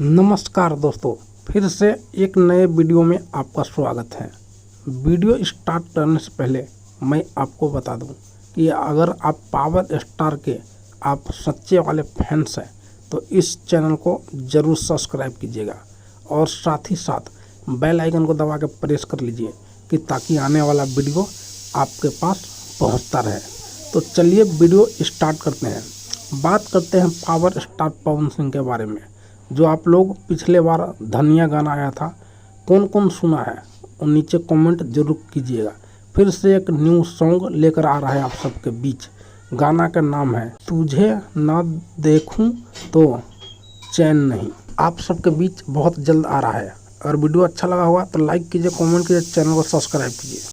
नमस्कार दोस्तों, फिर से एक नए वीडियो में आपका स्वागत है। वीडियो स्टार्ट करने से पहले मैं आपको बता दूं कि अगर आप पावर स्टार के आप सच्चे वाले फैंस हैं तो इस चैनल को ज़रूर सब्सक्राइब कीजिएगा और साथ ही साथ बेल आइकन को दबा के प्रेस कर लीजिए कि ताकि आने वाला वीडियो आपके पास पहुंचता रहे। तो चलिए वीडियो स्टार्ट करते हैं। बात करते हैं पावर स्टार पवन सिंह के बारे में। जो आप लोग पिछले बार धनिया गाना आया था, कौन कौन सुना है और नीचे कमेंट जरूर कीजिएगा। फिर से एक न्यू सॉन्ग लेकर आ रहा है आप सबके बीच। गाना का नाम है तुझे ना देखूं तो चैन नहीं। आप सबके बीच बहुत जल्द आ रहा है। अगर वीडियो अच्छा लगा होगा तो लाइक कीजिए, कमेंट कीजिए, चैनल को सब्सक्राइब कीजिए।